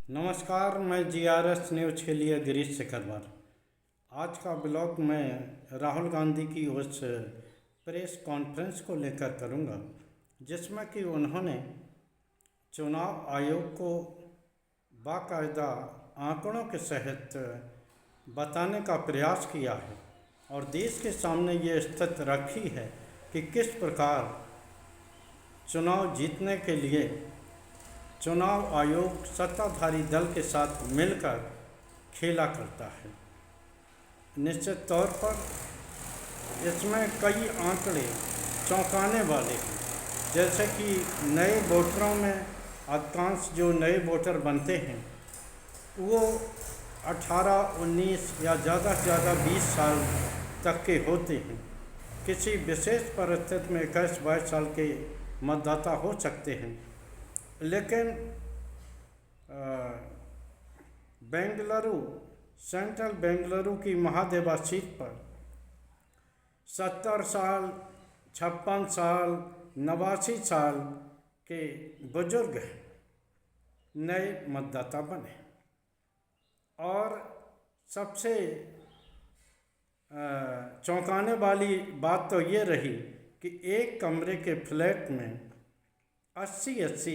नमस्कार, मैं GRS news के लिए गिरीश शेखरवार। आज का ब्लॉग मैं राहुल गांधी की उस प्रेस कॉन्फ्रेंस को लेकर करूंगा जिसमें कि उन्होंने चुनाव आयोग को बाकायदा आंकड़ों के सहित बताने का प्रयास किया है और देश के सामने ये स्थिति रखी है कि किस प्रकार चुनाव जीतने के लिए चुनाव आयोग सत्ताधारी दल के साथ मिलकर खेला करता है। निश्चित तौर पर इसमें कई आंकड़े चौंकाने वाले हैं, जैसे कि नए वोटरों में अधिकांश जो नए वोटर बनते हैं वो 18, 19 या ज़्यादा से ज़्यादा 20 साल तक के होते हैं। किसी विशेष परिस्थिति में 21, 22 साल के मतदाता हो सकते हैं, लेकिन बेंगलुरु, सेंट्रल बेंगलुरु की महादेवा सीट पर 70 साल, 56 साल, 89 साल के बुजुर्ग नए मतदाता बने। और सबसे चौंकाने वाली बात तो ये रही कि एक कमरे के फ्लैट में 80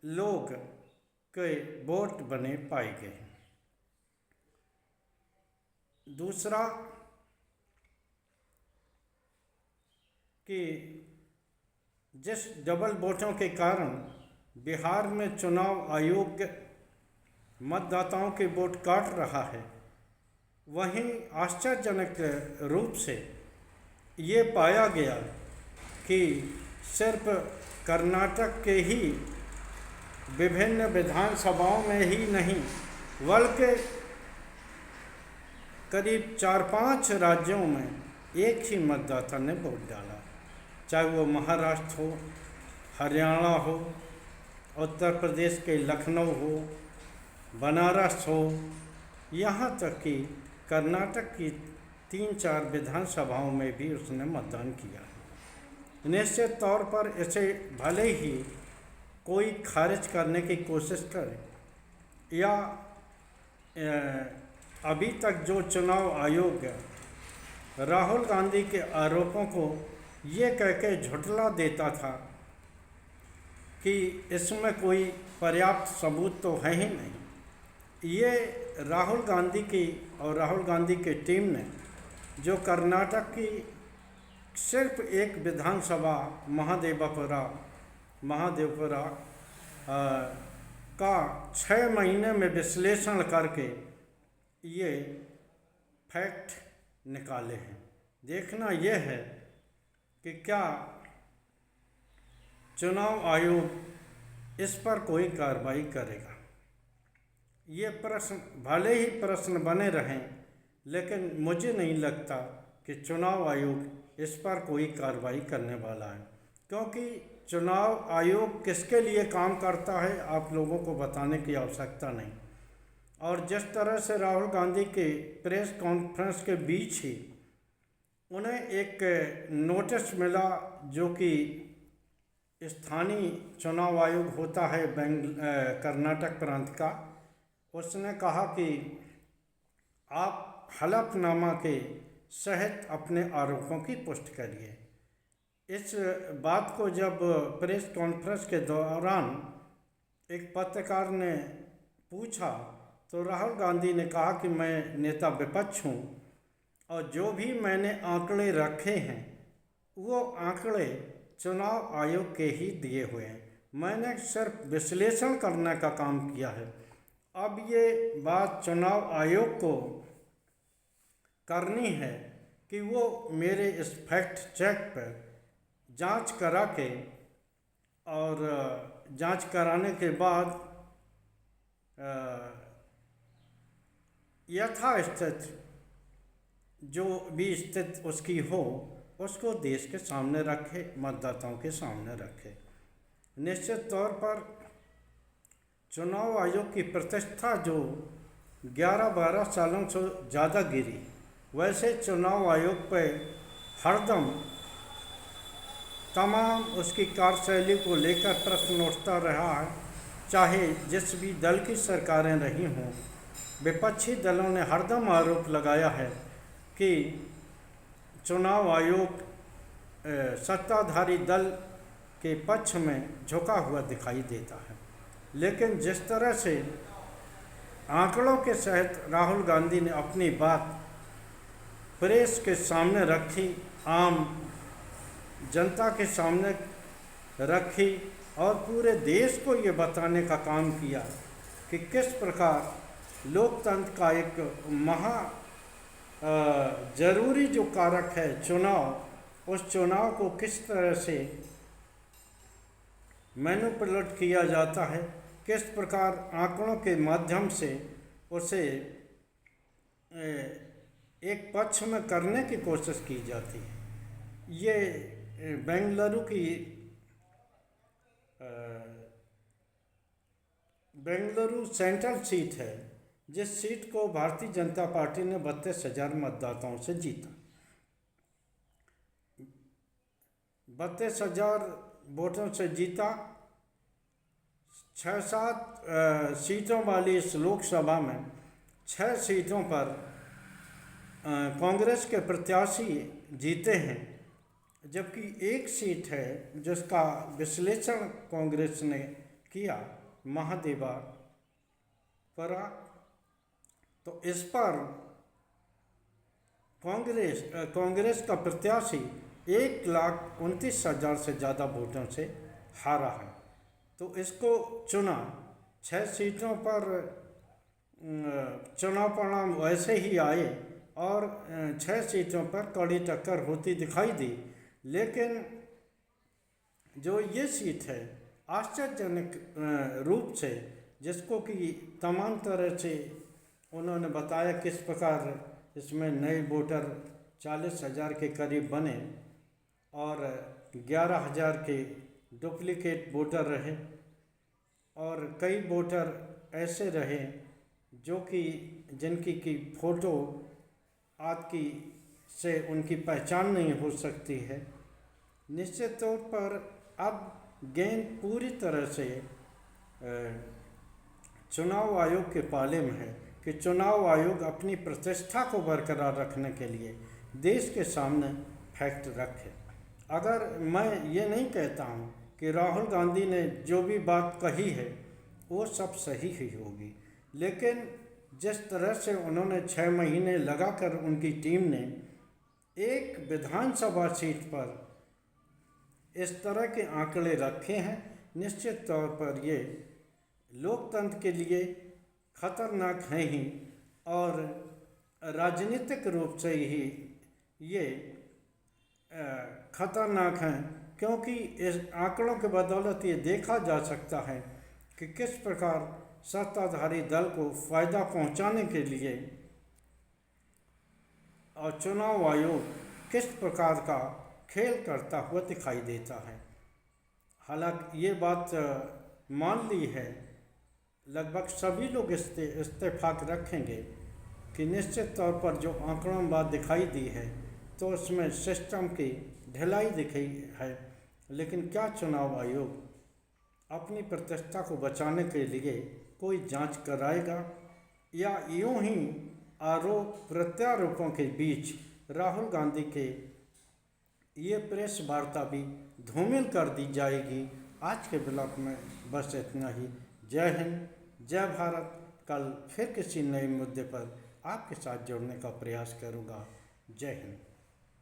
लोग के वोट बने पाए गए। दूसरा कि जिस डबल वोटों के कारण बिहार में चुनाव आयोग मतदाताओं के वोट काट रहा है, वहीं आश्चर्यजनक रूप से ये पाया गया कि सिर्फ कर्नाटक के ही विभिन्न विधानसभाओं में ही नहीं बल्कि करीब 4-5 राज्यों में एक ही मतदाता ने वोट डाला, चाहे वो महाराष्ट्र हो, हरियाणा हो, उत्तर प्रदेश के लखनऊ हो, बनारस हो, यहाँ तक कि कर्नाटक की 3-4 विधानसभाओं में भी उसने मतदान किया। निश्चित तौर पर इसे भले ही कोई खारिज करने की कोशिश करे या अभी तक जो चुनाव आयोग राहुल गांधी के आरोपों को ये कह के झुठला देता था कि इसमें कोई पर्याप्त सबूत तो है ही नहीं, ये राहुल गांधी की और राहुल गांधी की टीम ने जो कर्नाटक की सिर्फ एक विधानसभा महादेवपुरा का 6 महीने में विश्लेषण करके ये फैक्ट निकाले हैं। देखना यह है कि क्या चुनाव आयोग इस पर कोई कार्रवाई करेगा। ये प्रश्न भले ही प्रश्न बने रहें, लेकिन मुझे नहीं लगता कि चुनाव आयोग इस पर कोई कार्रवाई करने वाला है, क्योंकि चुनाव आयोग किसके लिए काम करता है आप लोगों को बताने की आवश्यकता नहीं। और जिस तरह से राहुल गांधी के प्रेस कॉन्फ्रेंस के बीच ही उन्हें एक नोटिस मिला, जो कि स्थानीय चुनाव आयोग होता है कर्नाटक प्रांत का, उसने कहा कि आप हलफनामा के सहित अपने आरोपों की पुष्टि करिए। इस बात को जब प्रेस कॉन्फ्रेंस के दौरान एक पत्रकार ने पूछा तो राहुल गांधी ने कहा कि मैं नेता विपक्ष हूँ और जो भी मैंने आंकड़े रखे हैं वो आंकड़े चुनाव आयोग के ही दिए हुए हैं, मैंने सिर्फ विश्लेषण करने का काम किया है। अब ये बात चुनाव आयोग को करनी है कि वो मेरे इस फैक्ट चेक पर जांच करा के और जांच कराने के बाद यथास्थिति जो भी स्थिति उसकी हो उसको देश के सामने रखे, मतदाताओं के सामने रखे। निश्चित तौर पर चुनाव आयोग की प्रतिष्ठा जो 11-12 सालों से ज़्यादा गिरी, वैसे चुनाव आयोग पर हरदम तमाम उसकी कार्यशैली को लेकर प्रश्न उठता रहा है। चाहे जिस भी दल की सरकारें रही हों, विपक्षी दलों ने हरदम आरोप लगाया है कि चुनाव आयोग सत्ताधारी दल के पक्ष में झुका हुआ दिखाई देता है। लेकिन जिस तरह से आंकड़ों के सहित राहुल गांधी ने अपनी बात प्रेस के सामने रखी, आम जनता के सामने रखी और पूरे देश को ये बताने का काम किया कि किस प्रकार लोकतंत्र का एक जरूरी जो कारक है चुनाव, उस चुनाव को किस तरह से मैनिपुलेट किया जाता है, किस प्रकार आंकड़ों के माध्यम से उसे एक पक्ष में करने की कोशिश की जाती है। ये बेंगलुरु सेंट्रल सीट है, जिस सीट को भारतीय जनता पार्टी ने 32,000 मतदाताओं से जीता। 32,000 वोटों से जीता। 6-7 सीटों वाली इस लोकसभा में 6 सीटों पर कांग्रेस के प्रत्याशी जीते हैं, जबकि एक सीट है जिसका विश्लेषण कांग्रेस ने किया, महादेवापुरा। तो इस पर कांग्रेस का प्रत्याशी 1,29,000 से ज़्यादा वोटों से हारा है। तो इसको चुना। 6 सीटों पर चुनाव परिणाम वैसे ही आए और 6 सीटों पर कड़ी टक्कर होती दिखाई दी। लेकिन जो ये सीट है आश्चर्यजनक रूप से, जिसको कि तमाम तरह से उन्होंने बताया किस प्रकार इसमें नए वोटर 40,000 के करीब बने और 11,000 के डुप्लीकेट वोटर रहे और कई वोटर ऐसे रहे जो कि जिनकी की फ़ोटो आपकी से उनकी पहचान नहीं हो सकती है। निश्चित तौर पर अब गेंद पूरी तरह से चुनाव आयोग के पाले में है कि चुनाव आयोग अपनी प्रतिष्ठा को बरकरार रखने के लिए देश के सामने फैक्ट रखे। अगर मैं ये नहीं कहता हूँ कि राहुल गांधी ने जो भी बात कही है वो सब सही ही होगी, लेकिन जिस तरह से उन्होंने 6 महीने लगाकर उनकी टीम ने एक विधानसभा सीट पर इस तरह के आंकड़े रखे हैं, निश्चित तौर पर ये लोकतंत्र के लिए खतरनाक है ही और राजनीतिक रूप से ही ये खतरनाक हैं, क्योंकि इस आंकड़ों के बदौलत ये देखा जा सकता है कि किस प्रकार सत्ताधारी दल को फ़ायदा पहुंचाने के लिए और चुनाव आयोग किस प्रकार का खेल करता हुआ दिखाई देता है। हालांकि ये बात मान ली है, लगभग सभी लोग इत्तेफाक रखेंगे कि निश्चित तौर पर जो आंकड़ों में बात दिखाई दी है तो उसमें सिस्टम की ढिलाई दिखी है। लेकिन क्या चुनाव आयोग अपनी प्रतिष्ठा को बचाने के लिए कोई जांच कराएगा या यूं ही आरोप प्रत्यारोपों के बीच राहुल गांधी के ये प्रेस वार्ता भी धूमिल कर दी जाएगी। आज के ब्लॉग में बस इतना ही। जय हिंद, जय भारत। कल फिर किसी नए मुद्दे पर आपके साथ जुड़ने का प्रयास करूँगा। जय हिंद।